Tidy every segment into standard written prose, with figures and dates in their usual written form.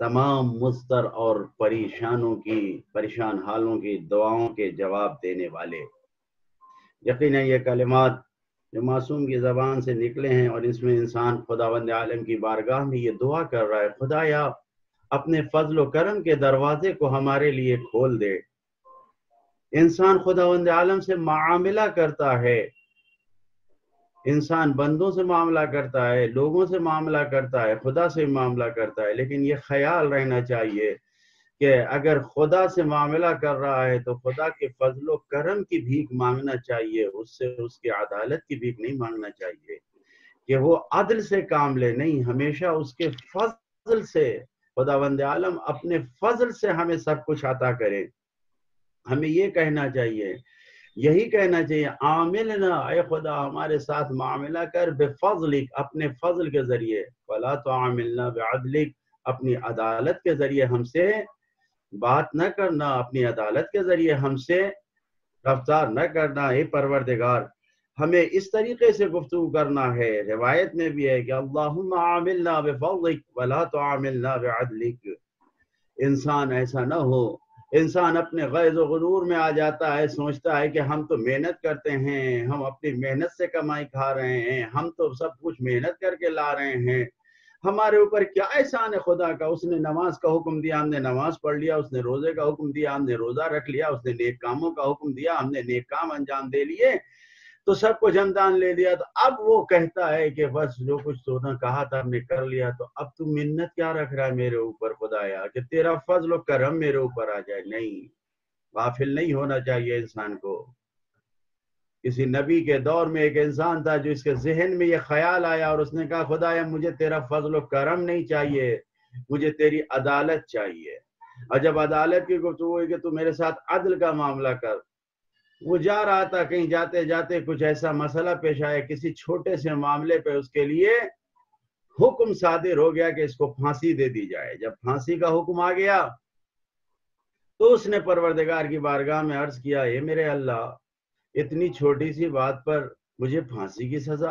تمام مضطر اور پریشان حالوں کی دعاؤں کے جواب دینے والے۔ یقیناً یہ کلمات جو معصوم کی زبان سے نکلے ہیں اور اس میں انسان خداوند عالم کی بارگاہ میں یہ دعا کر رہا ہے، خدایا اپنے فضل و کرم کے دروازے کو ہمارے لیے کھول دے۔ انسان خداوند عالم سے معاملہ کرتا ہے، انسان بندوں سے معاملہ کرتا ہے، لوگوں سے معاملہ کرتا ہے، خدا سے معاملہ کرتا ہے، لیکن یہ خیال رہنا چاہیے کہ اگر خدا سے معاملہ کر رہا ہے تو خدا کے فضل و کرم کی بھیک مانگنا چاہیے، اس سے اس کی عدالت کی بھیک نہیں مانگنا چاہیے کہ وہ عدل سے کام لے، نہیں، ہمیشہ اس کے فضل سے خداوند عالم اپنے فضل سے ہمیں سب کچھ عطا کرے۔ ہمیں یہ کہنا چاہیے، یہی کہنا چاہیے، عاملنا، اے خدا ہمارے ساتھ معاملہ کر بفضلک، اپنے فضل کے ذریعے، ولا تعاملنا بعدلک، اپنی عدالت کے ذریعے ہم سے بات نہ کرنا، اپنی عدالت کے ذریعے ہم سے رفتار نہ کرنا۔ اے پروردگار ہمیں اس طریقے سے گفتگو کرنا ہے۔ روایت میں بھی ہے کہ اللہم عاملنا بفضلک ولا تعاملنا بعدلک۔ انسان ایسا نہ ہو، انسان اپنے غیظ و غرور میں آ جاتا ہے، سوچتا ہے کہ ہم تو محنت کرتے ہیں، ہم اپنی محنت سے کمائی کھا رہے ہیں، ہم تو سب کچھ محنت کر کے لا رہے ہیں، ہمارے اوپر کیا احسان ہے خدا کا، اس نے نماز کا حکم دیا ہم نے نماز پڑھ لیا، اس نے روزے کا حکم دیا ہم نے روزہ رکھ لیا، اس نے نیک کاموں کا حکم دیا ہم نے نیک کام انجام دے لیے، تو سب کچھ جمدان لے لیا۔ تو اب وہ کہتا ہے کہ بس جو کچھ تو نے کہا تھا ہم نے کر لیا، تو اب تو منت کیا رکھ رہا ہے میرے اوپر خدایا کہ تیرا فضل و کرم میرے اوپر آ جائے۔ نہیں، غافل نہیں ہونا چاہیے انسان کو۔ کسی نبی کے دور میں ایک انسان تھا جو اس کے ذہن میں یہ خیال آیا اور اس نے کہا خدایا مجھے تیرا فضل و کرم نہیں چاہیے، مجھے تیری عدالت چاہیے۔ اور جب عدالت کی گفتگو ہوئی کہ تو میرے ساتھ عدل کا معاملہ کر، وہ جا رہا تھا، کہیں جاتے جاتے کچھ ایسا مسئلہ پیش آیا، کسی چھوٹے سے معاملے پہ اس کے لیے حکم صادر ہو گیا کہ اس کو پھانسی دے دی جائے۔ جب پھانسی کا حکم آ گیا تو اس نے پروردگار کی بارگاہ میں عرض کیا، اے میرے اللہ، اتنی چھوٹی سی بات پر مجھے پھانسی کی سزا؟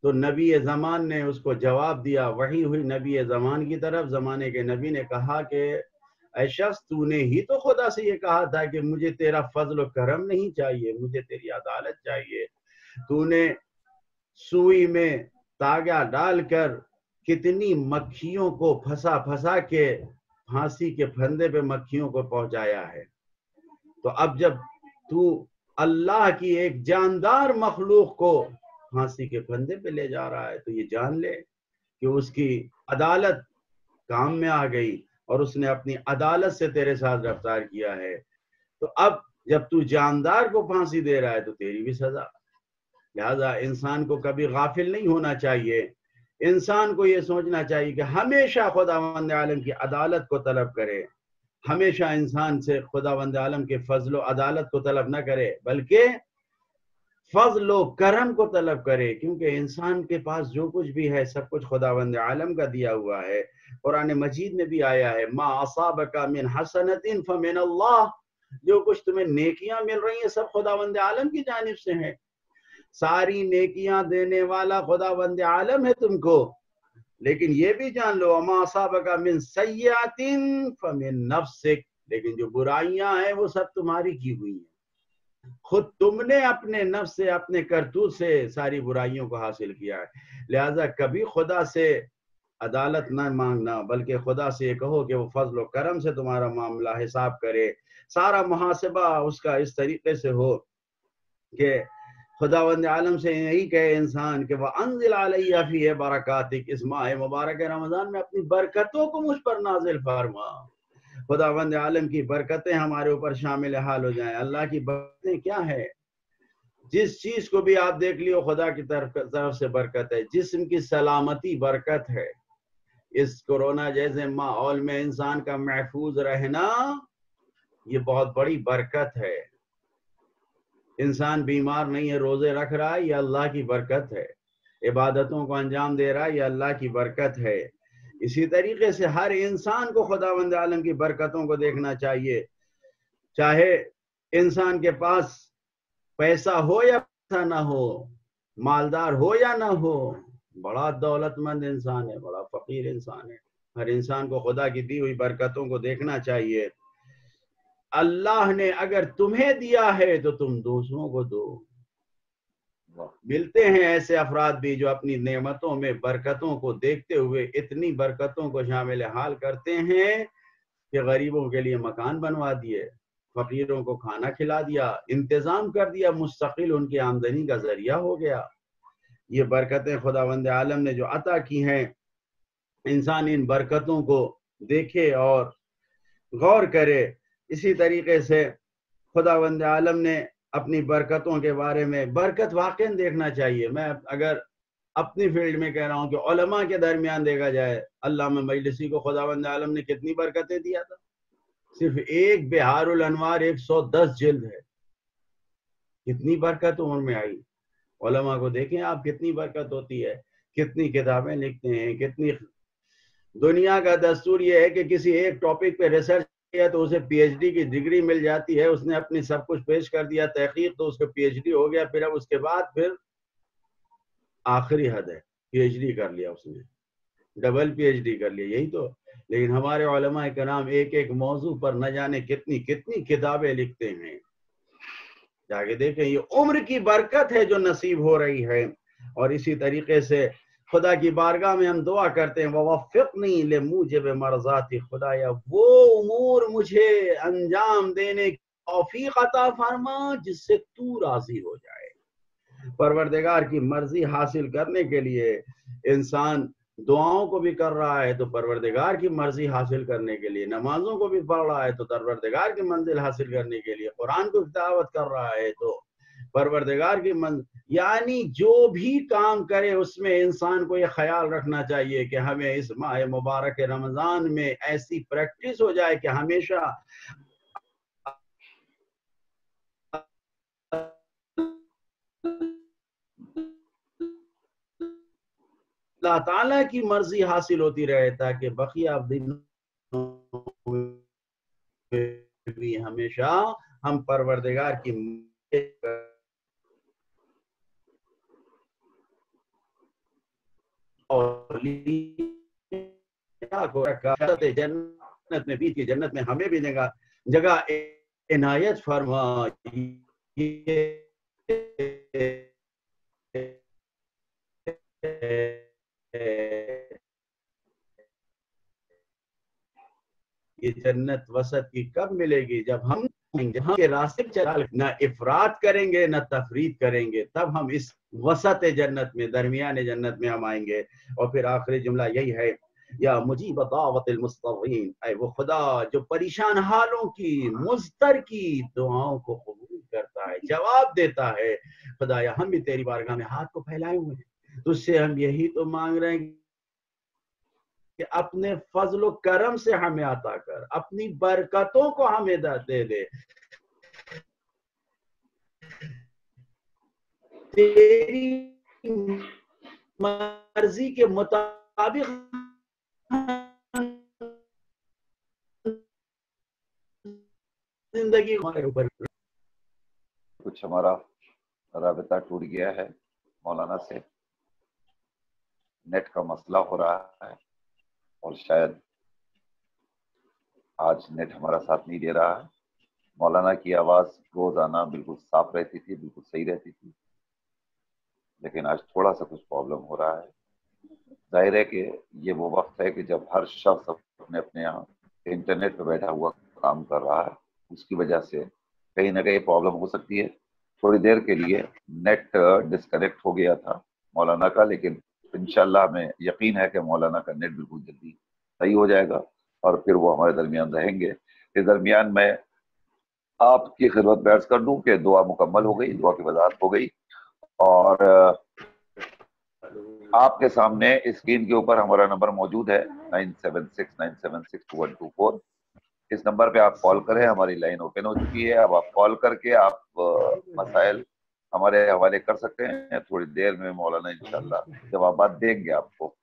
تو نبی زمان نے اس کو جواب دیا، وحی ہوئی نبی زمان کی طرف، زمانے کے نبی نے کہا کہ اے شخص، تو نے ہی تو خدا سے یہ کہا تھا کہ مجھے تیرا فضل و کرم نہیں چاہیے، مجھے تیری عدالت چاہیے۔ تو نے سوئی میں تاگا ڈال کر کتنی مکھیوں کو پھنسا پھنسا کے پھانسی کے پھندے پہ مکھیوں کو پہنچایا ہے۔ تو اب جب تو اللہ کی ایک جاندار مخلوق کو پھانسی کے پھندے پہ لے جا رہا ہے تو یہ جان لے کہ اس کی عدالت کام میں آ گئی اور اس نے اپنی عدالت سے تیرے ساتھ رفتار کیا ہے۔ تو اب جب تو جاندار کو پھانسی دے رہا ہے تو تیری بھی سزا۔ لہذا انسان کو کبھی غافل نہیں ہونا چاہیے، انسان کو یہ سوچنا چاہیے کہ ہمیشہ خداوند عالم کی عدالت کو طلب کرے، ہمیشہ انسان سے خداوند عالم کے فضل و عدالت کو طلب نہ کرے بلکہ فضل و کرم کو طلب کرے، کیونکہ انسان کے پاس جو کچھ بھی ہے سب کچھ خداوند عالم کا دیا ہوا ہے۔ قرآن مجید میں بھی آیا ہے، ما اصابک من حسنۃ فمن اللہ، جو کچھ تمہیں نیکیاں مل رہی ہیں سب خداوند عالم کی جانب سے ہیں، ساری نیکیاں دینے والا خداوند عالم ہے تم کو۔ لیکن یہ بھی جان لو، وما اصابک من سیئۃ فمن نفسک، لیکن جو برائیاں ہیں وہ سب تمہاری کی ہوئی ہیں، خود تم نے اپنے نفس سے، اپنے کرتوت سے ساری برائیوں کو حاصل کیا ہے۔ لہذا کبھی خدا سے عدالت نہ مانگنا بلکہ خدا سے یہ کہو کہ وہ فضل و کرم سے تمہارا معاملہ حساب کرے، سارا محاسبہ اس کا اس طریقے سے ہو کہ خداوند عالم سے یہی کہے انسان کہ وَأَنزِلْ عَلَيَّ فِيهِ بَرَكَاتِكَ، اس ماہ مبارک رمضان میں اپنی برکتوں کو مجھ پر نازل فرما، خداوند عالم کی برکتیں ہمارے اوپر شامل حال ہو جائیں۔ اللہ کی برکتیں کیا ہے؟ جس چیز کو بھی آپ دیکھ لیو خدا کی طرف سے برکت ہے۔ جسم کی سلامتی برکت ہے، اس کورونا جیسے ماحول میں انسان کا محفوظ رہنا یہ بہت بڑی برکت ہے۔ انسان بیمار نہیں ہے، روزے رکھ رہا ہے، یہ اللہ کی برکت ہے، عبادتوں کو انجام دے رہا ہے، یہ اللہ کی برکت ہے۔ اسی طریقے سے ہر انسان کو خداوند عالم کی برکتوں کو دیکھنا چاہیے، چاہے انسان کے پاس پیسہ ہو یا پیسہ نہ ہو، مالدار ہو یا نہ ہو، بڑا دولت مند انسان ہے، بڑا فقیر انسان ہے، ہر انسان کو خدا کی دی ہوئی برکتوں کو دیکھنا چاہیے. اللہ نے اگر تمہیں دیا ہے تو تم دوسروں کو دو. ملتے ہیں ایسے افراد بھی جو اپنی نعمتوں میں برکتوں کو دیکھتے ہوئے اتنی برکتوں کو شامل حال کرتے ہیں کہ غریبوں کے لیے مکان بنوا دیے، فقیروں کو کھانا کھلا دیا، انتظام کر دیا، مستقل ان کی آمدنی کا ذریعہ ہو گیا. یہ برکتیں خداوند عالم نے جو عطا کی ہیں، انسان ان برکتوں کو دیکھے اور غور کرے. اسی طریقے سے خداوند عالم نے اپنی برکتوں کے بارے میں برکت واقع دیکھنا چاہیے. میں اگر اپنی فیلڈ میں کہہ رہا ہوں کہ علماء کے درمیان دیکھا جائے، علامہ مجلسی کو خداوند عالم نے کتنی برکتیں دیا تھا. صرف ایک بہار الانوار 110 جلد ہے، کتنی برکت عمر میں آئی. علماء کو دیکھیں آپ کتنی برکت ہوتی ہے، کتنی کتابیں لکھتے ہیں. کتنی دنیا کا دستور یہ ہے کہ کسی ایک ٹاپک پہ ریسرچ کیا تو اسے پی ایچ ڈی کی ڈگری مل جاتی ہے. اس نے اپنی سب کچھ پیش کر دیا، تحقیق تو اس کو پی ایچ ڈی ہو گیا. پھر اب اس کے بعد پھر آخری حد ہے، پی ایچ ڈی کر لیا، اس نے ڈبل پی ایچ ڈی کر لیا. یہی تو. لیکن ہمارے علماء کرام ایک ایک موضوع پر نہ جانے کتنی کتنی کتابیں لکھتے ہیں. جا کے دیکھیں، یہ عمر کی برکت ہے جو نصیب ہو رہی ہے. اور اسی طریقے سے خدا کی بارگاہ میں ہم دعا کرتے ہیں، ووفقنی لموجب مرضاتی خدایا، وہ امور مجھے انجام دینے کی توفیق عطا فرما جس سے تو راضی ہو جائے. پروردگار کی مرضی حاصل کرنے کے لیے انسان دعاؤں کو بھی کر رہا ہے تو پروردگار کی مرضی حاصل کرنے کے لیے، نمازوں کو بھی پڑھ رہا ہے تو پروردگار کی منزل حاصل کرنے کے لیے، قرآن کو تلاوت کر رہا ہے تو پروردگار کی منزل. یعنی جو بھی کام کرے اس میں انسان کو یہ خیال رکھنا چاہیے کہ ہمیں اس ماہ مبارک رمضان میں ایسی پریکٹس ہو جائے کہ ہمیشہ اللہ تعالیٰ کی مرضی حاصل ہوتی رہے، تاکہ بقیہ دنوں بھی ہمیشہ ہم پروردگار کی جنت میں بیت کی جنت میں ہمیں بھی جگہ عنایت فرما. یہ جنت وسط کی کب ملے گی؟ جب ہم جہاں کے راستے چلا، نہ افراط کریں گے نہ تفریط کریں گے، تب ہم اس وسط جنت میں، درمیان جنت میں ہم آئیں گے. اور پھر آخری جملہ یہی ہے، یا مجیب دعوت المضطرین، اے وہ خدا جو پریشان حالوں کی، مضطر کی دعاؤں کو قبول کرتا ہے، جواب دیتا ہے. خدایا ہم بھی تیری بارگاہ میں ہاتھ کو پھیلائے ہوئے ہیں، تجھ سے ہم یہی تو مانگ رہے ہیں کہ اپنے فضل و کرم سے ہمیں عطا کر، اپنی برکتوں کو ہمیں دے دے. تیری مرضی کے مطابق زندگی ہمارے اوپر. کچھ ہمارا رابطہ ٹوٹ گیا ہے مولانا سے، نیٹ کا مسئلہ ہو رہا ہے اور شاید آج نیٹ ہمارا ساتھ نہیں دے رہا ہے. مولانا کی آواز روزانہ بالکل صاف رہتی تھی، بالکل صحیح رہتی تھی، لیکن آج تھوڑا سا کچھ پرابلم ہو رہا ہے. ظاہر ہے کہ یہ وہ وقت ہے کہ جب ہر شخص اپنے یہاں انٹرنیٹ پہ بیٹھا ہوا کام کر رہا ہے، اس کی وجہ سے کہیں نہ کہیں پرابلم ہو سکتی ہے. تھوڑی دیر کے لیے نیٹ ڈسکنیکٹ ہو گیا تھا مولانا کا، لیکن انشاءاللہ ہمیں یقین ہے کہ مولانا کا نیٹ بالکل جلدی صحیح ہو جائے گا اور پھر وہ ہمارے درمیان رہیں گے. اس درمیان میں آپ کی خدمت میں عرض کر دوں کہ دعا مکمل ہو گئی، دعا کی وضاحت ہو گئی، اور آپ کے سامنے اسکرین کے اوپر ہمارا نمبر موجود ہے 9769762124. اس نمبر پہ آپ کال کریں، ہماری لائن اوپن ہو چکی ہے. اب آپ کال کر کے آپ مسائل ہمارے حوالے کر سکتے ہیں. تھوڑی دیر میں مولانا انشاءاللہ جوابات دیں گے آپ کو،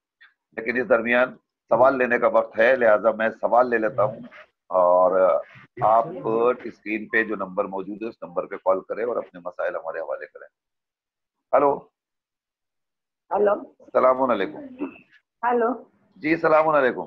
لیکن اس درمیان سوال لینے کا وقت ہے، لہٰذا میں سوال لے لیتا ہوں اور آپ اسکرین پہ جو نمبر موجود ہے اس نمبر پہ کال کریں اور اپنے مسائل ہمارے حوالے کریں. ہلو ہلو السلام علیکم. ہلو جی السلام علیکم.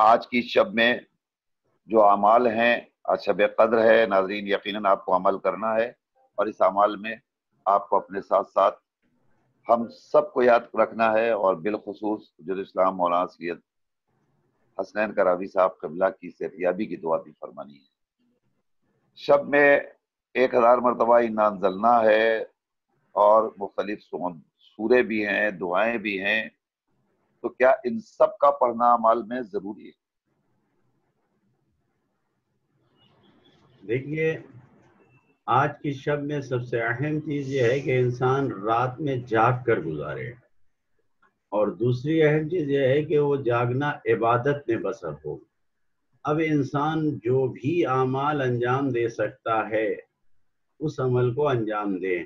آج کی شب میں جو اعمال ہیں، آج شب قدر ہے ناظرین، یقیناً آپ کو عمل کرنا ہے، اور اس اعمال میں آپ کو اپنے ساتھ ساتھ ہم سب کو یاد رکھنا ہے، اور بالخصوص حجت الاسلام مولانا سید حسنین کراوی صاحب قبلہ کی صحتیابی کی دعا بھی فرمانی ہے۔ شب میں 1000 مرتبہ انا انزلنا ہے، اور مختلف سورے بھی ہیں، دعائیں بھی ہیں، تو کیا ان سب کا پڑھنا اعمال میں ضروری ہے؟ دیکھیے، آج کی شب میں سب سے اہم چیز یہ ہے کہ انسان رات میں جاگ کر گزارے، اور دوسری اہم چیز یہ ہے کہ وہ جاگنا عبادت میں بسر ہو۔ اب انسان جو بھی اعمال انجام دے سکتا ہے اس عمل کو انجام دے،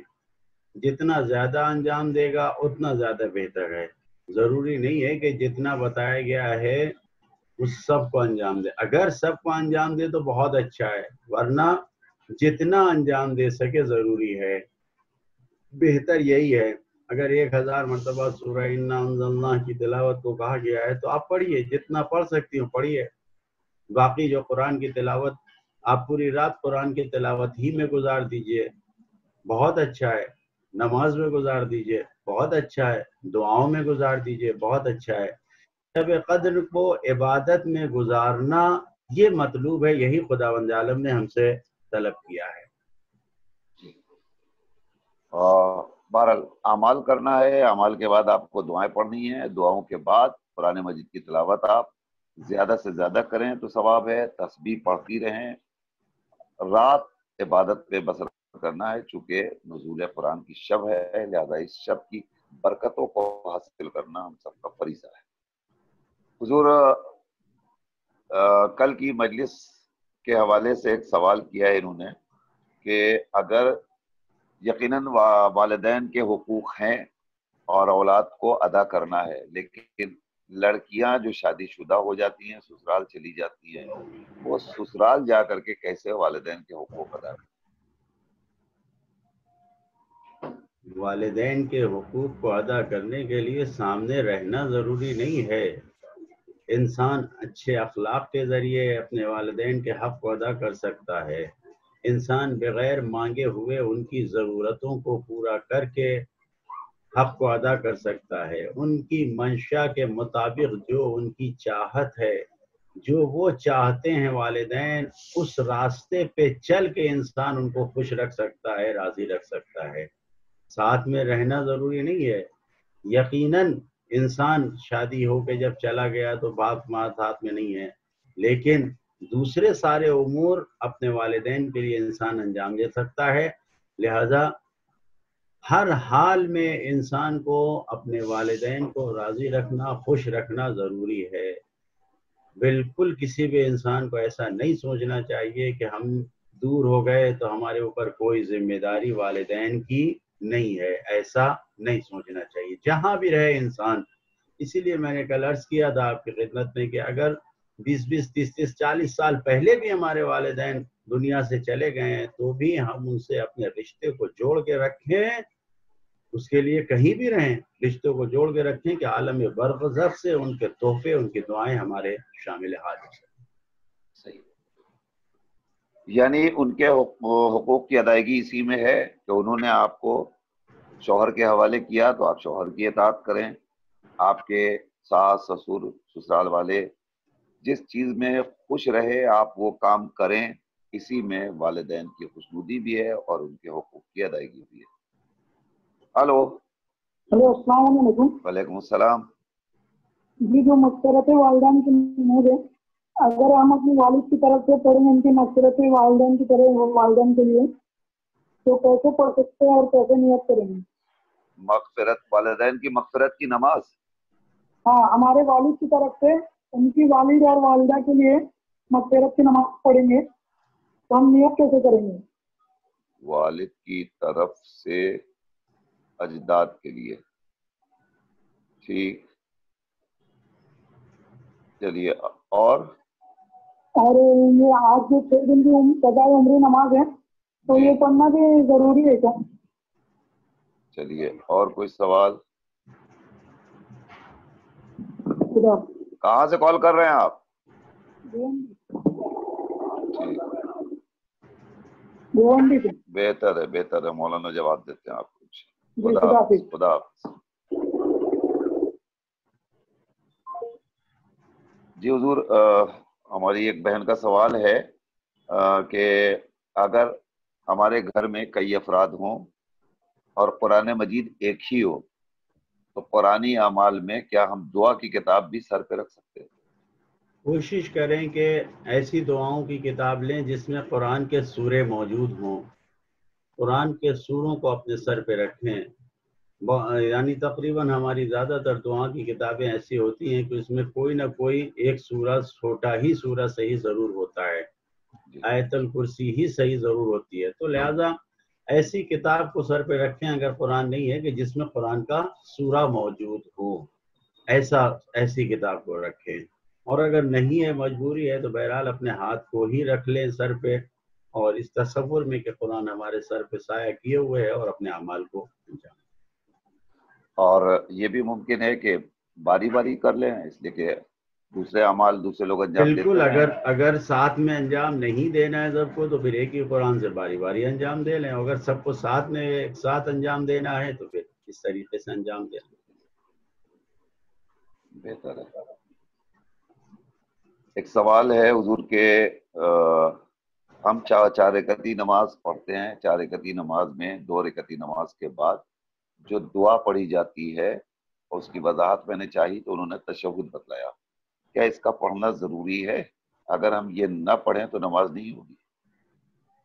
جتنا زیادہ انجام دے گا اتنا زیادہ بہتر ہے۔ ضروری نہیں ہے کہ جتنا بتایا گیا ہے اس سب کو انجام دے، اگر سب کو انجام دے تو بہت اچھا ہے، ورنہ جتنا انجام دے سکے ضروری ہے، بہتر یہی ہے۔ اگر 1000 مرتبہ سورہ انا انزلنا کی تلاوت کو کہا گیا ہے تو آپ پڑھیے، جتنا پڑھ سکتی ہوں پڑھیے۔ باقی جو قرآن کی تلاوت، آپ پوری رات قرآن کی تلاوت ہی میں گزار دیجئے، بہت اچھا ہے۔ نماز میں گزار دیجئے، بہت اچھا ہے۔ دعاؤں میں گزار دیجئے، بہت اچھا ہے۔ شب قدر کو عبادت میں گزارنا یہ مطلوب ہے، یہی خداوند عالم نے ہم سے طلب کیا ہے۔ بہرحال اعمال کرنا ہے، اعمال کے بعد آپ کو دعائیں پڑھنی ہیں، دعاؤں کے بعد قرآن مجید کی تلاوت آپ زیادہ سے زیادہ کریں تو ثواب ہے، تسبیح پڑھتی رہیں، رات عبادت پہ بسر کرنا ہے، چونکہ نزول قرآن کی شب ہے، لہذا اس شب کی برکتوں کو حاصل کرنا ہم سب کا فریضہ ہے۔ حضور، کل کی مجلس کے حوالے سے ایک سوال کیا ہے انہوں نے کہ اگر یقیناً والدین کے حقوق ہیں اور اولاد کو ادا کرنا ہے، لیکن لڑکیاں جو شادی شدہ ہو جاتی ہیں، سسرال چلی جاتی ہیں، وہ سسرال جا کر کے کیسے والدین کے حقوق ادا کریں؟ والدین کے حقوق کو ادا کرنے کے لیے سامنے رہنا ضروری نہیں ہے۔ انسان اچھے اخلاق کے ذریعے اپنے والدین کے حق کو ادا کر سکتا ہے۔ انسان بغیر مانگے ہوئے ان کی ضرورتوں کو پورا کر کے حق کو ادا کر سکتا ہے۔ ان کی منشا کے مطابق جو ان کی چاہت ہے، جو وہ چاہتے ہیں والدین، اس راستے پہ چل کے انسان ان کو خوش رکھ سکتا ہے، راضی رکھ سکتا ہے۔ ساتھ میں رہنا ضروری نہیں ہے۔ یقیناً انسان شادی ہو کے جب چلا گیا تو باپ ماں ساتھ میں نہیں ہے، لیکن دوسرے سارے امور اپنے والدین کے لیے انسان انجام دے سکتا ہے۔ لہذا ہر حال میں انسان کو اپنے والدین کو راضی رکھنا، خوش رکھنا ضروری ہے۔ بالکل کسی بھی انسان کو ایسا نہیں سوچنا چاہیے کہ ہم دور ہو گئے تو ہمارے اوپر کوئی ذمہ داری والدین کی نہیں ہے، ایسا نہیں سوچنا چاہیے جہاں بھی رہے انسان۔ اسی لیے میں نے کل عرض کیا تھا آپ کی خدمت میں کہ اگر 20 30 40 سال پہلے بھی ہمارے والدین دنیا سے چلے گئے ہیں تو بھی ہم ان سے اپنے رشتے کو جوڑ کے رکھیں، اس کے لیے کہیں بھی رہیں رشتوں کو جوڑ کے رکھیں کہ عالم برزخ سے ان کے تحفے، ان کی دعائیں ہمارے شامل حال ہو سکیں۔ صحیح، یعنی ان کے حقوق کی ادائیگی اسی میں ہے کہ انہوں نے آپ کو شوہر کے حوالے کیا تو آپ شوہر کی اطاعت کریں، آپ کے ساس سسر سسرال والے جس چیز میں خوش رہے آپ وہ کام کریں، اسی میں والدین کی خوشنودی بھی ہے اور ان کے حقوق کی ادائیگی بھی ہے۔ ہلو، السلام علیکم۔ وعلیکم السلام۔ جی، جو مغفرت والدین کی نمود ہے، اگر ہم اپنے والد کی طرف سے پڑھیں ان کی مغفرت والدین کی طرح والدین کے لیے، تو کیسے پڑھ سکتے ہیں اور کیسے نیت کریں گے؟ مغفرت، والدین کی مغفرت کی نماز؟ ہاں، ہمارے والد کی طرف سے ان کی والد اور والدہ کے لیے مغفرت کی نماز پڑھیں گے تو ہم نیت کیسے کریں گے؟ والد کی طرف سے اجداد کے لیے، ٹھیک، چلیے۔ اور یہ آج جو 6 دن کی قضاء عمری نماز ہے تو یہ پڑھنا بھی ضروری ہے کیا؟ چلیے، اور کوئی سوال؟ خدا۔ کہاں سے کال کر رہے ہیں آپ؟ بہتر ہے مولانا جواب دیتے ہیں آپ کو. خدا حافظ. جی حضور، ہماری ایک بہن کا سوال ہے کہ اگر ہمارے گھر میں کئی افراد ہوں اور قرآن مجید ایک ہی ہو تو قرآنی اعمال میں کیا ہم دعا کی کتاب بھی سر پہ رکھ سکتے ہیں؟ کوشش کریں کہ ایسی دعاؤں کی کتاب لیں جس میں قرآن کے سورے موجود ہوں. قرآن کے سوروں کو اپنے سر پہ رکھیں. یعنی تقریباً ہماری زیادہ تر دعا کی کتابیں ایسی ہوتی ہیں کہ اس میں کوئی نہ کوئی ایک سورہ، چھوٹا ہی سورہ صحیح ضرور ہوتا ہے، آیت الکرسی ہی صحیح ضرور ہوتی ہے. تو لہذا ایسی کتاب کو سر پہ رکھیں اگر قرآن نہیں ہے کہ جس میں قرآن کا سورہ موجود ہو، ایسی کتاب کو رکھیں. اور اگر نہیں ہے، مجبوری ہے، تو بہرحال اپنے ہاتھ کو ہی رکھ لیں سر پہ، اور اس تصور میں کہ قرآن ہمارے سر پہ سایہ کیے ہوئے ہے، اور اپنے اعمال کو انجام. اور یہ بھی ممکن ہے کہ باری باری کر لیں، اس لیے کہ دوسرے اعمال دوسرے لوگ انجام دیتے ہیں. بالکل، اگر ساتھ میں انجام نہیں دینا ہے سب کو تو پھر ایک ہی قرآن سے باری باری انجام دے لیں. اگر سب کو ساتھ میں ایک ساتھ انجام دینا ہے تو پھر اس طریقے سے انجام دے لیں. بہتر ہے. ایک سوال ہے حضور کے ہم 4 رکعتی نماز پڑھتے ہیں. 4 رکعتی نماز میں 2 رکعتی نماز کے بعد جو دعا پڑھی جاتی ہے اس کی وضاحت میں نے چاہی تو انہوں نے تشہد بتلایا. کیا اس کا پڑھنا ضروری ہے؟ اگر ہم یہ نہ پڑھیں تو نماز نہیں ہوگی.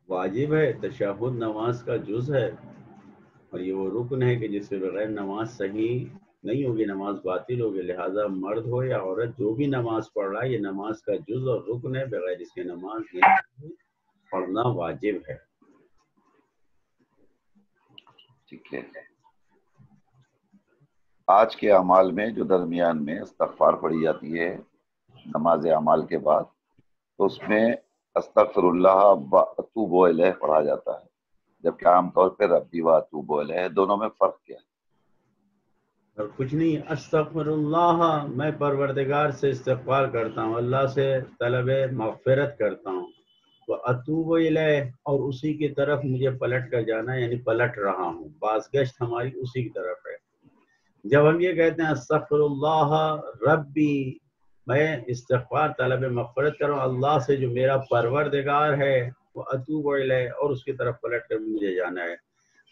واجب ہے، تشہد نماز کا جز ہے، اور یہ وہ رکن ہے کہ جس سے بغیر نماز صحیح نہیں ہوگی، نماز باطل ہوگی. لہٰذا مرد ہو یا عورت جو بھی نماز پڑھ رہا ہے یہ نماز کا جز اور رکن ہے، بغیر اس کے نماز نہیں، پڑھنا واجب ہے. ٹھیک ہے. آج کے اعمال میں جو درمیان میں استغفار پڑھی جاتی ہے نماز اعمال کے بعد، تو اس میں استغفر اللہ و اتوب الیہ پڑھا جاتا ہے، جبکہ عام طور پہ ربی و اتوب الیہ. دونوں میں فرق کیا ہے؟ اور کچھ نہیں، استغفر اللہ، میں پروردگار سے استغفار کرتا ہوں، اللہ سے طلب مغفرت کرتا ہوں. وہ اتوب الیہ، اور اسی کی طرف مجھے پلٹ کر جانا ہے، یعنی پلٹ رہا ہوں، بازگشت ہماری اسی کی طرف ہے. جب ہم یہ کہتے ہیں استغفر اللہ ربی، میں استغفار طلب مغفرت کروں اللہ سے جو میرا پروردگار ہے، وہ اتوب الیہ، اور اس کی طرف پلٹ کر مجھے جانا ہے.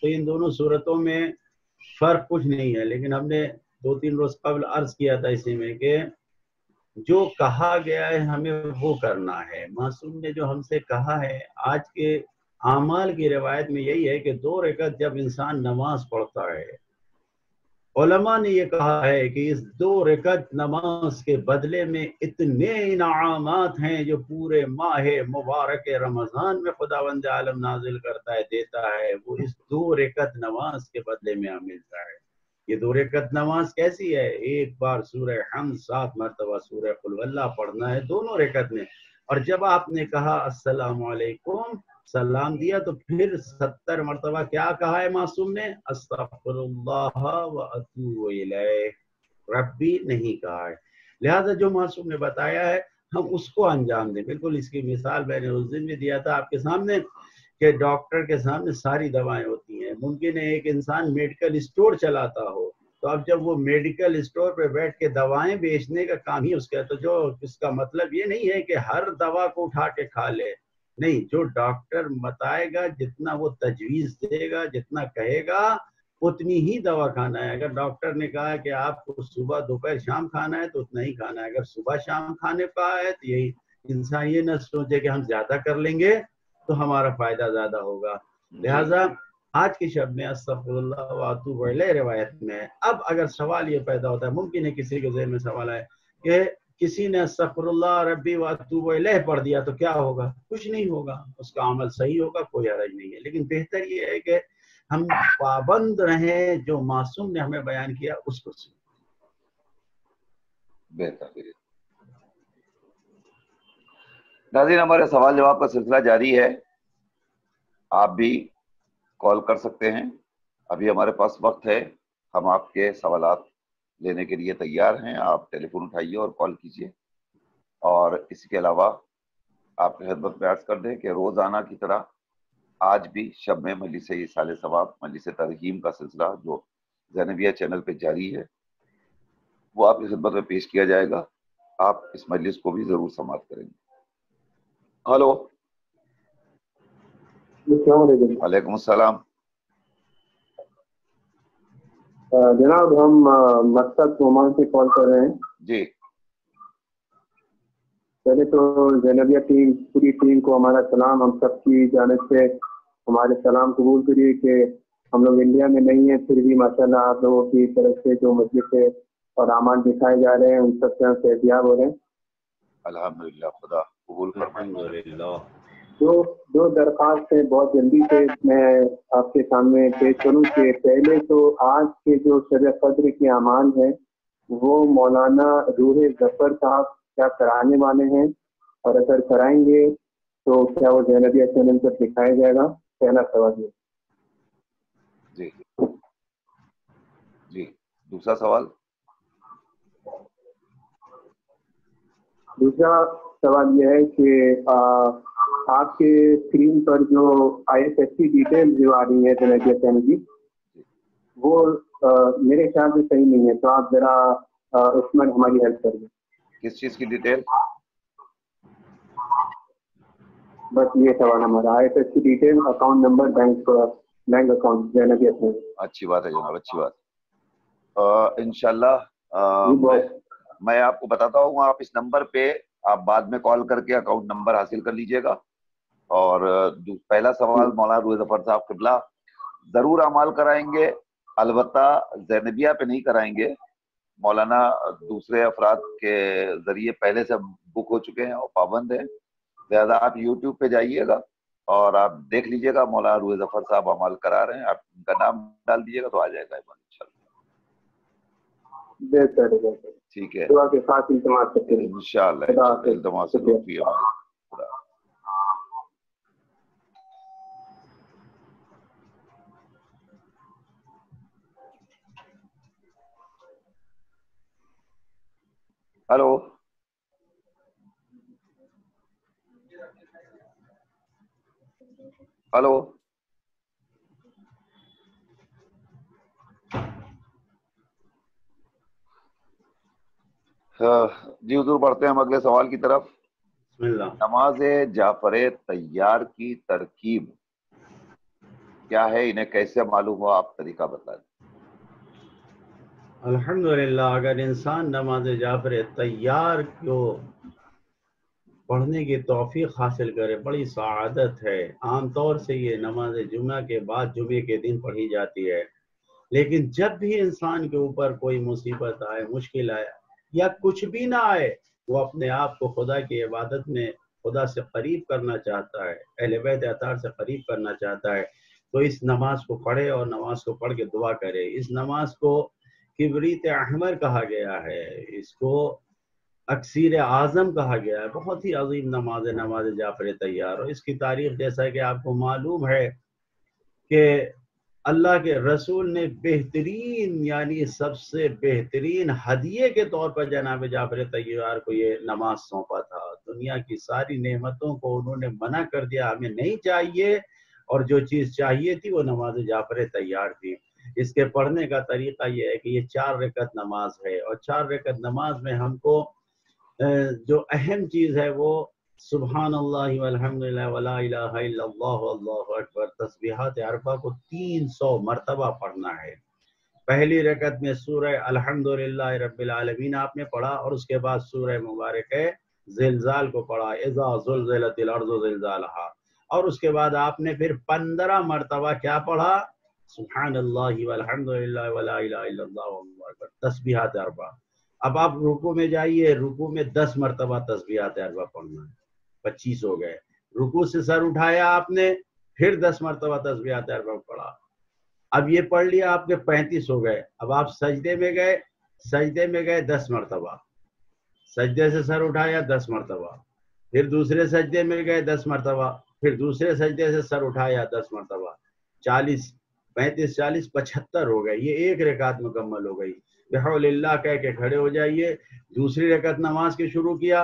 تو ان دونوں صورتوں میں فرق کچھ نہیں ہے، لیکن ہم نے 2-3 روز قبل عرض کیا تھا اسی میں کہ جو کہا گیا ہے ہمیں وہ کرنا ہے. معصوم نے جو ہم سے کہا ہے، آج کے اعمال کی روایت میں یہی ہے کہ 2 رکعت جب انسان نماز پڑھتا ہے، علماء نے یہ کہا ہے کہ اس 2 رکعت نماز کے بدلے میں اتنے انعامات ہیں جو پورے ماہ مبارک رمضان میں خداوند عالم نازل کرتا ہے، دیتا ہے، وہ اس 2 رکعت نماز کے بدلے میں ملتا ہے. یہ 2 رکعت نماز کیسی ہے؟ ایک بار سورہ حمد 7 مرتبہ سورہ قل واللہ پڑھنا ہے دونوں رکعت میں، اور جب آپ نے کہا السلام علیکم، سلام دیا، تو پھر 70 مرتبہ کیا کہا ہے معصوم نے؟ استغفر اللہ و اتوب الیہ، ربی نہیں کہا ہے. لہذا جو معصوم نے بتایا ہے ہم اس کو انجام دیں. بالکل اس کی مثال میں نے اس دن بھی دیا تھا آپ کے سامنے کہ ڈاکٹر کے سامنے ساری دوائیں ہوتی ہیں. ممکن ہے ایک انسان میڈیکل اسٹور چلاتا ہو، تو اب جب وہ میڈیکل اسٹور پہ بیٹھ کے دوائیں بیچنے کا کام ہی اس کا ہے، تو جو اس کا مطلب یہ نہیں ہے کہ ہر دوا کو اٹھا کے کھا لے. نہیں، جو ڈاکٹر بتائے گا، جتنا وہ تجویز دے گا، جتنا کہے گا، اتنی ہی دوا کھانا ہے. اگر ڈاکٹر نے کہا کہ آپ کو صبح دوپہر شام کھانا ہے تو اتنا ہی کھانا ہے. اگر صبح شام کھانے کا ہے تو یہی انسان یہ نہ سوچے کہ ہم زیادہ کر لیں گے تو ہمارا فائدہ زیادہ ہوگا. لہذا آج کی شب میں استغفر اللہ و اتوب الیہ روایت میں ہے. اب اگر سوال یہ پیدا ہوتا ہے، ممکن ہے کسی کے ذہن میں سوال آئے کہ کسی نے استغفر اللہ ربی و اتوب الیہ پڑھ دیا تو کیا ہوگا؟ کچھ نہیں ہوگا، اس کا عمل صحیح ہوگا، کوئی حرج نہیں ہے. لیکن بہتر یہ ہے کہ ہم پابند رہیں، جو معصوم نے ہمیں بیان کیا اس کو سنیں. بہتر. ناظرین، ہمارے سوال جواب کا سلسلہ جاری ہے. آپ بھی کال کر سکتے ہیں، ابھی ہمارے پاس وقت ہے. ہم آپ کے سوالات لینے کے لیے تیار ہیں. آپ ٹیلی فون اٹھائیے اور کال کیجیے. اور اس کے علاوہ آپ کی خدمت میں عرض کر دیں کہ روزانہ کی طرح آج بھی شب میں مجلس ایصال ثواب، مجلس ترغیب کا سلسلہ جو زینبیہ چینل پہ جاری ہے وہ آپ کی خدمت میں پیش کیا جائے گا. آپ اس مجلس کو بھی ضرور سماعت کریں گے. ہلو، السلام علیکم. وعلیکم السلام. جناب ہم مسقط عمان سے کال کر رہے ہیں. جی، پہلے تو زینبیہ ٹیم، پوری ٹیم کو ہمارا سلام. ہم سب کی جانب سے ہمارے سلام قبول کریے کہ ہم لوگ انڈیا میں نہیں ہیں، پھر بھی ماشاءاللہ آپ لوگوں کی طرف سے جو مجلس اور اعمال دکھائے جا رہے ہیں ان سب سے ہم فیضیاب ہو رہے ہیں. الحمدللہ، خدا قبول فرمائے. الحمدللہ. دو درخواست ہیں بہت جلدی سے میں آپ کے سامنے پیش کروں کہ پہلے تو آج کے جو شب قدر کے اعمال ہیں وہ مولانا روح ظفر صاحب کیا کرانے والے ہیں، اور اگر کرائیں گے تو کیا وہ زینبیہ چینل پر دکھایا جائے گا؟ پہلا سوال یہ. جی جی. دوسرا سوال. دوسرا سوال یہ ہے کہ آپ کے اسکرین پر جو I F S C detail جو آ رہی ہے زینبیہ چینل کی وہ میرے خیال سے صحیح نہیں ہے، تو آپ ذرا اس میں ہماری ہیلپ کر دیں. کس چیز کی ڈیٹیل؟ بس یہ سوال ہمارا. I F S C detail, account number, bank account Zainabia channel. اچھی بات ہے جناب، اچھی بات. انشاءاللہ میں آپ کو بتاتا ہوں. آپ اس نمبر پہ آپ بعد میں کال کر کے اکاؤنٹ نمبر حاصل کر لیجئے گا. اور پہلا سوال، مولانا روح ظفر صاحب قبلہ ضرور اعمال کرائیں گے، البتہ زینبیہ پہ نہیں کرائیں گے. مولانا دوسرے افراد کے ذریعے پہلے سے بک ہو چکے ہیں اور پابند ہیں، لہٰذا آپ یوٹیوب پہ جائیے گا اور آپ دیکھ لیجئے گا مولانا روح ظفر صاحب اعمال کرا رہے ہیں. آپ ان کا نام ڈال دیجیے گا تو آ جائے گا انشاءاللہ. ٹھیک ہے، دعا کے ساتھ التماس کرتے ہیں انشاءاللہ. التماس ہے. Hello, hello. جی حضور، بڑھتے ہیں ہم اگلے سوال کی طرف. بسم اللہ. نماز جعفر طیار کی ترکیب کیا ہے؟ انہیں کیسے معلوم ہو؟ آپ طریقہ بتائیں. الحمدللہ، اگر انسان نماز جعفر طیار کو پڑھنے کی توفیق حاصل کرے بڑی سعادت ہے. عام طور سے یہ نماز جمعہ کے بعد جمعے کے دن پڑھی جاتی ہے، لیکن جب بھی انسان کے اوپر کوئی مصیبت آئے، مشکل آئے یا کچھ بھی نہ آئے، وہ اپنے آپ کو خدا کی عبادت میں خدا سے قریب کرنا چاہتا ہے، اہل بیت اطہار سے قریب کرنا چاہتا ہے، تو اس نماز کو پڑھے اور نماز کو پڑھ کے دعا کرے. اس نماز کو کبریت احمر کہا گیا ہے، اس کو اکسیر اعظم کہا گیا ہے. بہت ہی عظیم نماز ہے نماز جعفر طیار. اور اس کی تاریخ جیسا کہ آپ کو معلوم ہے کہ اللہ کے رسول نے بہترین، یعنی سب سے بہترین ہدیے کے طور پر جناب جعفر طیار کو یہ نماز سونپا تھا. دنیا کی ساری نعمتوں کو انہوں نے منع کر دیا، ہمیں نہیں چاہیے، اور جو چیز چاہیے تھی وہ نماز جعفر طیار تھی. اس کے پڑھنے کا طریقہ یہ ہے کہ یہ 4 رکعت نماز ہے، اور 4 رکعت نماز میں ہم کو جو اہم چیز ہے وہ سبحان اللہ والحمدللہ ولا الہ الا اللہ واللہ اکبر، تسبیحات اربعہ کو 300 مرتبہ پڑھنا ہے. پہلی رکعت میں سورہ الحمدللہ رب العالمین آپ نے پڑھا، اور اس کے بعد سورہ مبارک زلزال کو پڑھا، اذا زلزلت الارض زلزالہا، اور اس کے بعد آپ نے پھر 15 مرتبہ کیا پڑھا؟ سبحان اللہ والحمدللہ ولا الہ الا اللہ واللہ اکبر، تسبیحات اربعہ. اب آپ رکوع میں جائیے، رکوع میں 10 مرتبہ تسبیحات اربعہ پڑھنا ہے، 25 ہو گئے. رکوع سے سر اٹھایا آپ نے، پھر 10 مرتبہ تسبیحات اربعہ پڑھا. اب یہ پڑھ لیا آپ کے 35 ہو گئے. اب آپ سجدے میں گئے 10 مرتبہ، سجدے سے سر اٹھایا 10 مرتبہ، پھر دوسرے سجدے میں گئے 10 مرتبہ، پھر دوسرے سجدے سے سر اٹھایا 10 مرتبہ. 40 35 40 75 ہو گئے. یہ ایک رکعت مکمل ہو گئی. بحول اللہ کہہ کے کھڑے ہو جائیے. دوسری رکعت نماز کے شروع کیا،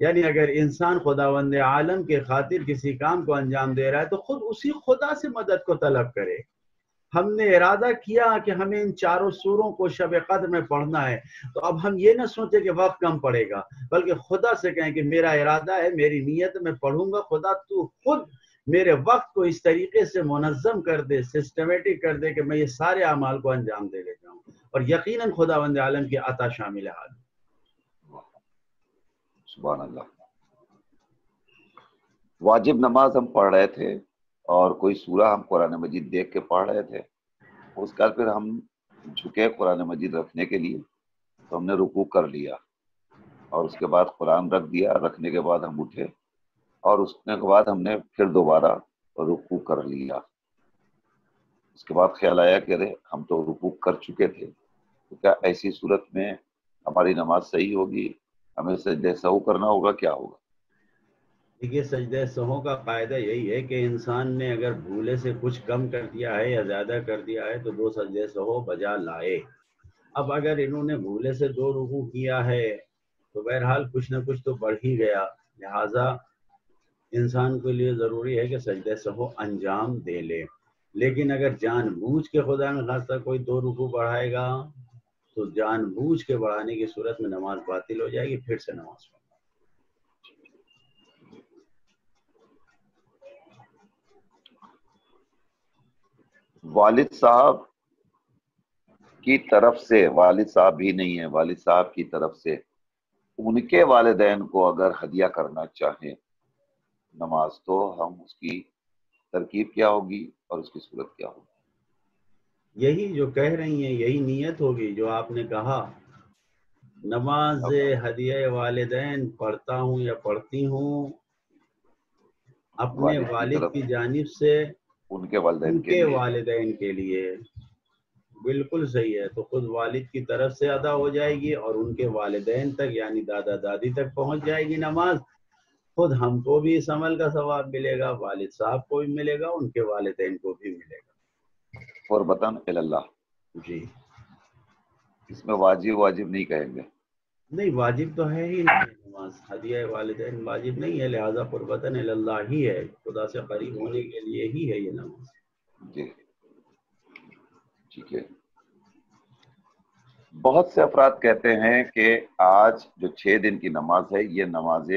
یعنی اگر انسان خداوند عالم کے خاطر کسی کام کو انجام دے رہا ہے تو خود اسی خدا سے مدد کو طلب کرے. ہم نے ارادہ کیا کہ ہمیں ان چاروں سوروں کو شب قدر میں پڑھنا ہے، تو اب ہم یہ نہ سوچیں کہ وقت کم پڑے گا، بلکہ خدا سے کہیں کہ میرا ارادہ ہے، میری نیت میں پڑھوں گا، خدا تو خود میرے وقت کو اس طریقے سے منظم کر دے، سسٹمیٹک کر دے کہ میں یہ سارے اعمال کو انجام دے لے جاؤں، اور یقیناً خداوند عالم کی عطا شامل ہے. سبحان اللہ. واجب نماز ہم پڑھ رہے تھے اور کوئی سورہ ہم قرآن مجید دیکھ کے پڑھ رہے تھے، اس کا پھر ہم جھکے قرآن مجید رکھنے کے لیے، تو ہم نے رکوع کر لیا اور اس کے بعد قرآن رکھ دیا. رکھنے کے بعد ہم اٹھے اور اس کے بعد ہم نے پھر دوبارہ رکوع کر لیا. اس کے بعد خیال آیا کہ ارے ہم تو رکوع کر چکے تھے، تو کیا ایسی صورت میں ہماری نماز صحیح ہوگی؟ ہمیں سجدہ سہو کرنا ہوگا، کیا ہوگا؟ دیکھیے، سجدہ سہو کا قاعدہ یہی ہے کہ انسان نے اگر بھولے سے کچھ کم کر دیا ہے یا زیادہ کر دیا ہے تو 2 سجدہ سہو بجا لائے. اب اگر انہوں نے بھولے سے 2 رکوع کیا ہے تو بہرحال کچھ نہ کچھ تو بڑھ ہی گیا، لہٰذا انسان کے لیے ضروری ہے کہ سجدہ سہو انجام دے لے. لیکن اگر جان بوجھ کے خدا نہ خواستہ کوئی 2 رکوع بڑھائے گا تو جان بوجھ کے بڑھانے کی صورت میں نماز باطل ہو جائے گی، پھر سے نماز پڑھو. والد صاحب کی طرف سے، والد صاحب بھی نہیں ہے، والد صاحب کی طرف سے ان کے والدین کو اگر ہدیہ کرنا چاہیں نماز، تو ہم اس کی ترکیب کیا ہوگی اور اس کی صورت کیا ہوگی؟ یہی جو کہہ رہی ہیں یہی نیت ہوگی جو آپ نے کہا. نماز ہدیہ والدین پڑھتا ہوں یا پڑھتی ہوں اپنے والد کی جانب سے ان کے والدین کے لیے. بالکل صحیح ہے. تو خود والد کی طرف سے ادا ہو جائے گی اور ان کے والدین تک یعنی دادا دادی تک پہنچ جائے گی نماز. خود ہم کو بھی اس عمل کا ثواب ملے گا، والد صاحب کو بھی ملے گا، ان کے والدین کو بھی ملے گا. اور بتن اللہ. جی، اس میں واجب نہیں کہیں گے؟ نہیں، واجب تو ہے ہی نہیں نماز. ہدیہ والدین واجب نہیں ہے، لہٰذا قربتاً اللہ ہی ہے، خدا سے قریب ہونے کے لیے ہی ہے یہ نماز. جی ٹھیک ہے. بہت سے افراد کہتے ہیں کہ آج جو 6 دن کی نماز ہے یہ نماز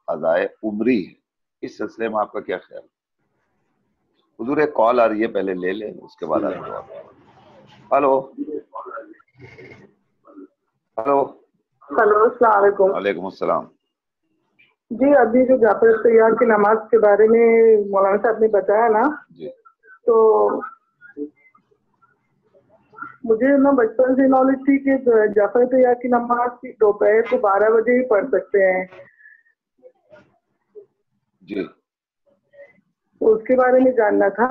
قضاء عمری ہے، اس سلسلے میں آپ کا کیا خیال ہے؟ حضور ایک کال آ رہی ہے، پہلے لے لیں اس کے بعد آپ جواب. ہلو ہلو ہلو، السلام علیکم. وعلیکم السلام. جی، ابھی جو جعفر طیار کی نماز کے بارے میں مولانا صاحب نے بتایا نا، جی، تو مجھے نا بچپن سے نالج تھی کہ جعفر طیار کی نماز دوپہر کو 12 بجے ہی پڑھ سکتے ہیں. جی، تو اس کے بارے میں جاننا تھا.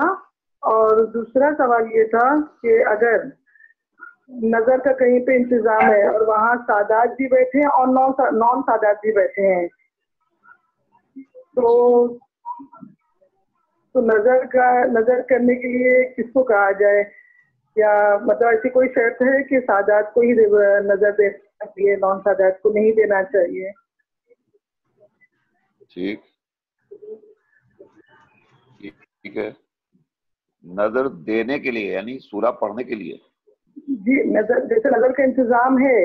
اور دوسرا سوال یہ تھا کہ اگر نظر کا کہیں پہ انتظام ہے اور وہاں سادات بھی بیٹھے ہیں اور نان سادات بھی بیٹھے ہیں، تو نظر کرنے کے لیے کس کو کہا جائے؟ یا مطلب ایسی کوئی شرط ہے کہ سادات کو ہی نظر دینا چاہیے، نان سادات کو نہیں دینا چاہیے؟ ٹھیک ہے. نظر دینے کے لیے یعنی سورہ پڑھنے کے لیے؟ جی، جیسے نظر کا انتظام ہے،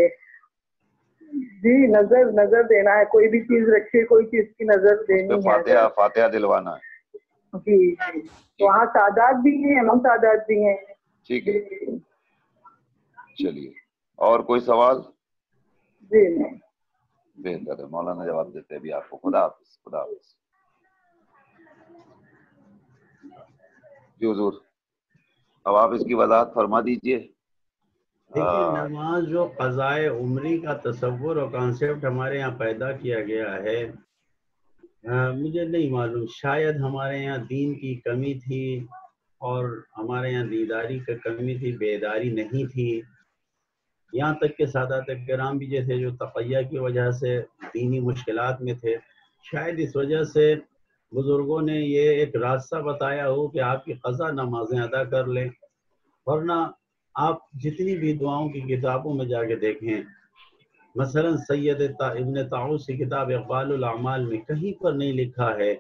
جی نظر دینا ہے، کوئی بھی چیز رکھے، کوئی چیز کی نظر دینی ہے، فاتحہ دلوانا ہے. جی وہاں سادات بھی ہیں، نان سادات بھی ہیں. ٹھیک ہے، چلیے. اور کوئی سوال؟ جی نہیں. بہتر ہے، مولانا جواب دیتے ہیں ابھی آپ کو. خدا حافظ. خدا حافظ. جی حضور، اب آپ اس کی وضاحت فرما دیجئے. دیکھیے، نماز جو قضاء عمری کا تصور اور کانسیپٹ ہمارے یہاں پیدا کیا گیا ہے، مجھے نہیں معلوم، شاید ہمارے یہاں دین کی کمی تھی اور ہمارے یہاں دینداری کی کمی تھی، بیداری نہیں تھی. یہاں تک کہ سادات کرام بھی جیسے جو تقیہ کی وجہ سے دینی مشکلات میں تھے، شاید اس وجہ سے بزرگوں نے یہ ایک راستہ بتایا ہو کہ آپ کی قضا نمازیں ادا کر لیں. ورنہ آپ جتنی بھی دعاؤں کی کتابوں میں جا کے دیکھیں، مثلا سید ابن طاؤس کی کتاب اقبال الاعمال میں کہیں پر نہیں لکھا ہے.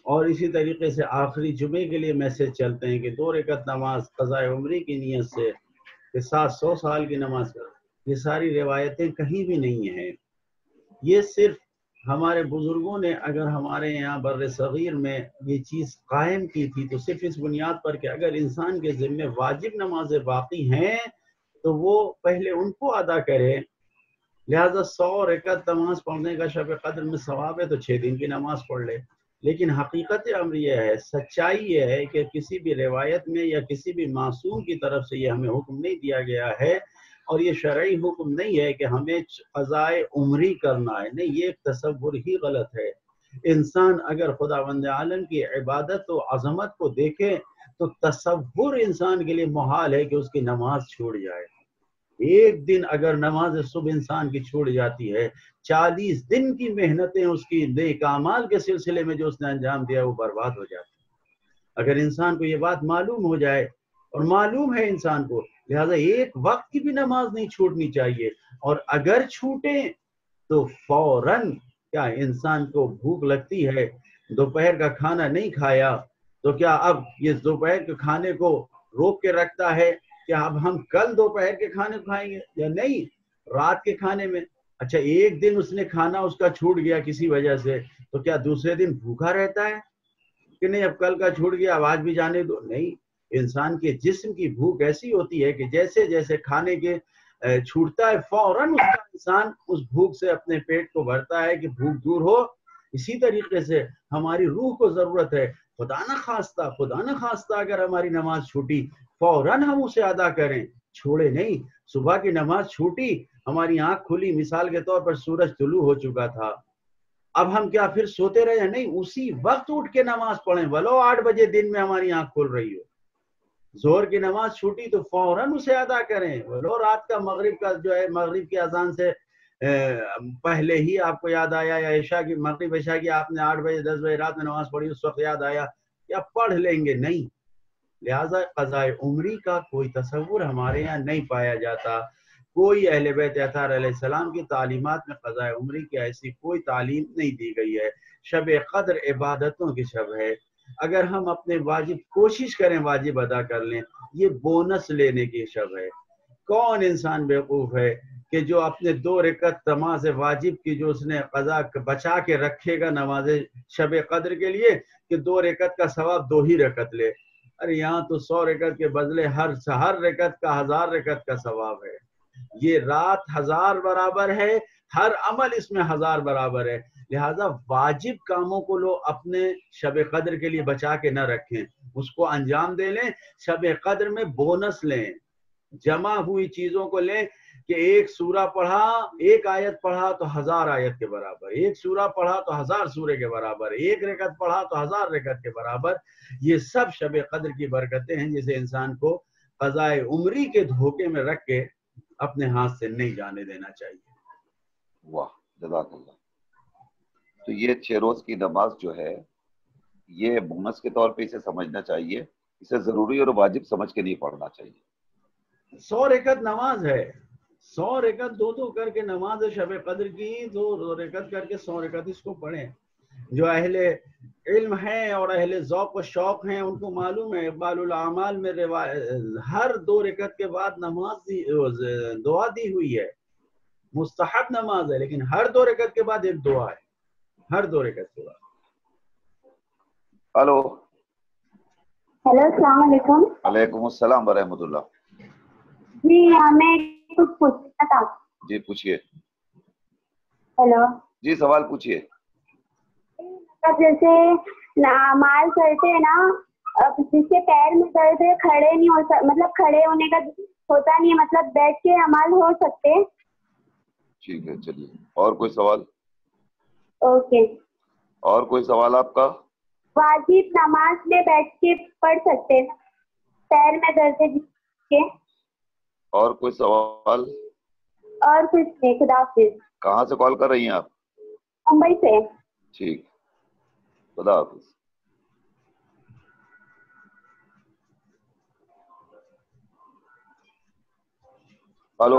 اور اسی طریقے سے آخری جمعے کے لیے میسج چلتے ہیں کہ 2 رکعت نماز قضاء عمری کی نیت سے کہ 700 سال کی نماز کا. یہ ساری روایتیں کہیں بھی نہیں ہیں. یہ صرف ہمارے بزرگوں نے اگر ہمارے یہاں بر صغیر میں یہ چیز قائم کی تھی تو صرف اس بنیاد پر کہ اگر انسان کے ذمہ واجب نمازیں باقی ہیں تو وہ پہلے ان کو ادا کرے. لہذا 100 رکعت نماز پڑھنے کا شب قدر میں ثواب ہے تو 6 دن کی نماز پڑھ لے. لیکن حقیقت امر یہ ہے، سچائی یہ ہے کہ کسی بھی روایت میں یا کسی بھی معصوم کی طرف سے یہ ہمیں حکم نہیں دیا گیا ہے، اور یہ شرعی حکم نہیں ہے کہ ہمیں قضاء عمری کرنا ہے. نہیں، یہ ایک تصور ہی غلط ہے. انسان اگر خداوند عالم کی عبادت و عظمت کو دیکھے تو تصور انسان کے لیے محال ہے کہ اس کی نماز چھوٹ جائے. ایک دن اگر نماز صبح انسان کی چھوٹ جاتی ہے، 40 دن کی محنتیں اس کی نیک اعمال کے سلسلے میں جو اس نے انجام دیا وہ برباد ہو جاتی. اگر انسان کو یہ بات معلوم ہو جائے، اور معلوم ہے انسان کو، لہذا ایک وقت کی بھی نماز نہیں چھوٹنی چاہیے. اور اگر چھوٹے تو فوراً، کیا انسان کو بھوک لگتی ہے، دوپہر کا کھانا نہیں کھایا تو کیا اب یہ دوپہر کے کھانے کو روک کے رکھتا ہے کہ اب ہم کل دوپہر کے کھانے کھائیں گے یا نہیں رات کے کھانے میں؟ اچھا، ایک دن اس نے کھانا اس کا چھوٹ گیا کسی وجہ سے تو کیا دوسرے دن بھوکا رہتا ہے کہ نہیں اب کل کا چھوٹ گیا اب آج بھی جانے دو؟ نہیں. انسان کے جسم کی بھوک ایسی ہوتی ہے کہ جیسے جیسے کھانے کے چھوٹتا ہے فوراً اس کا انسان اس بھوک سے اپنے پیٹ کو بھرتا ہے کہ بھوک دور ہو. اسی طریقے سے ہماری روح کو ضرورت ہے، خدا نہ خواستہ اگر ہماری نماز چھوٹی فوراً ہم اسے ادا کریں، چھوڑے نہیں. صبح کی نماز چھوٹی، ہماری آنکھ کھلی، مثال کے طور پر سورج طلوع ہو چکا تھا، اب ہم کیا پھر سوتے رہے؟ نہیں، اسی وقت اٹھ کے نماز پڑھیں، ولو 8 بجے دن میں ہماری آنکھ کھل رہی ہو. زہر کی نماز چھوٹی تو فوراً اسے ادا کریں، ولو رات کا مغرب کا جو ہے مغرب کی اذان سے پہلے ہی آپ کو یاد آیا، یا عشاء کی مغرب عشاء کی آپ نے 8 بجے 10 بجے رات میں نماز پڑھی اس وقت یاد آیا، یا پڑھ لیں گے. نہیں. لہذا قضاء عمری کا کوئی تصور ہمارے یہاں نہیں پایا جاتا. کوئی اہل بیت اطہار علیہ السلام کی تعلیمات میں قضاء عمری کی ایسی کوئی تعلیم نہیں دی گئی ہے. شب قدر عبادتوں کی شب ہے. اگر ہم اپنے واجب کوشش کریں واجب ادا کر لیں، یہ بونس لینے کی شب ہے. کون انسان بیوقوف ہے کہ جو اپنے 2 رکعت نماز واجب کی جو اس نے قضا بچا کے رکھے گا نماز شب قدر کے لیے کہ 2 رکعت کا ثواب 2 ہی رکعت لے؟ ارے یہاں تو 100 رکعت کے بدلے ہر رکعت کا 1000 رکعت کا ثواب ہے. یہ رات 1000 برابر ہے، ہر عمل اس میں 1000 برابر ہے. لہذا واجب کاموں کو لو اپنے شب قدر کے لیے بچا کے نہ رکھیں، اس کو انجام دے لیں. شب قدر میں بونس لیں، جمع ہوئی چیزوں کو لیں کہ ایک سورہ پڑھا، ایک آیت پڑھا تو 1000 آیت کے برابر، ایک سورہ پڑھا تو 1000 سورے کے برابر، ایک رکعت پڑھا تو 1000 رکعت کے برابر. یہ سب شب قدر کی برکتیں ہیں جسے انسان کو قضاء عمری کے دھوکے میں رکھ کے اپنے ہاتھ سے نہیں جانے دینا چاہیے. واہ، جزاک اللہ. تو یہ 6 روز کی نماز جو ہے یہ بونس کے طور پہ اسے سمجھنا چاہیے، اسے ضروری اور واجب سمجھ کے نہیں پڑھنا چاہیے. 100 رکعت نماز ہے، 100 رکعت 2 کر کے نماز ہے شب قدر کی، 2 رکعت کر کے 100 رکعت اس کو پڑھیں. جو اہل علم ہیں اور اہل ذوق و شوق ہیں ان کو معلوم ہے اقبال الاعمال میں ہر 2 رکعت کے بعد نماز دعا دی ہوئی ہے. مستحب نماز ہے لیکن ہر 2 رکعت کے بعد ایک دعا ہے، ہر 2 رکعت کے بعد. ہلو، السلام علیکم. وعلیکم السلام ورحمۃ اللہ. جی ہمیں کچھ پوچھنا تھا. جی پوچھیے. ہیلو جی سوال پوچھیے. جیسے نماز کرتے ہیں نا، جس کے پیر میں درد ہے کھڑے نہیں ہو مطلب کھڑے ہونے کا ہوتا نہیں ہے، مطلب بیٹھ کے نماز ہو سکتے؟ ٹھیک ہے، چلیے. اور کوئی سوال؟ اوکے. اور کوئی سوال آپ کا؟ واجب نماز میں بیٹھ کے پڑھ سکتے ہیں، پیر میں درد ہے. اور کوئی سوال؟ اور کچھ نہیں. خدا حافظ. کہاں سے کال کر رہی ہیں آپ؟ ممبئی سے. ٹھیک، خدا حافظ. ہلو.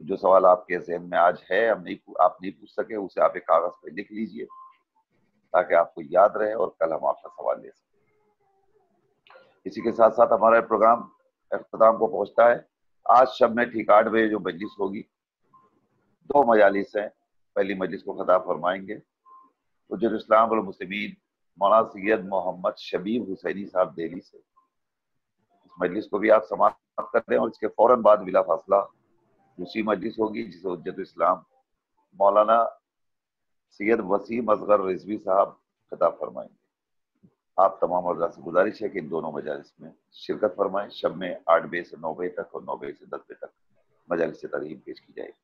جو سوال آپ کے ذہن میں آج ہے آپ نہیں پوچھ سکے اسے آپ ایک کاغذ پہ لکھ لیجئے تاکہ آپ کو یاد رہے اور کل ہم آپ کا سوال لے سکیں۔ اسی کے ساتھ ساتھ ہمارا پروگرام اختتام کو پہنچتا ہے۔ آج شب میں ٹھیک 8 بجے جو مجلس ہوگی، 2 مجالس ہیں۔ پہلی مجلس کو خطاب فرمائیں گے حجت اسلام والمسلمین مولانا سید محمد شبیب حسینی صاحب دہلی سے۔ اس مجلس کو بھی آپ سماعت کر دیں، اور اس کے فوراً بعد بلا فاصلہ دوسری مجلس ہوگی جسے حجت اسلام مولانا سید وسیم اصغر رضوی صاحب خطاب فرمائیں گے۔ آپ تمام حضرات سے گزارش ہے کہ ان دونوں مجالس میں شرکت فرمائیں۔ شب میں 8 بجے سے 9 بجے تک اور 9 بجے سے 10 بجے تک مجالس سے ترغیب پیش کی جائے گی،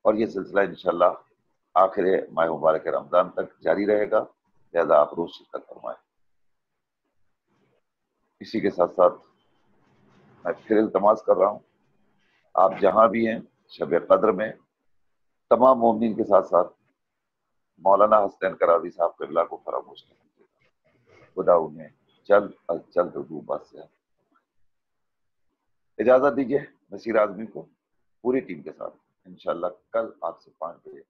اور یہ سلسلہ انشاءاللہ آخر ماہ مبارک رمضان تک جاری رہے گا، لہذا آپ روز شرکت فرمائیں۔ اسی کے ساتھ ساتھ میں پھر التماس کر رہا ہوں آپ جہاں بھی ہیں شب قدر میں تمام مومنین کے ساتھ ساتھ مولانا حسین کرازی صاحب قبلہ کو فراموش نہ کیجیے۔ خدا انہیں جلد از جلد دوبارہ سے اجازت دیجیے نصیر اعظمی کو پوری ٹیم کے ساتھ انشاءاللہ کل آپ سے 5 بجے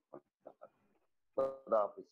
خدا حافظ۔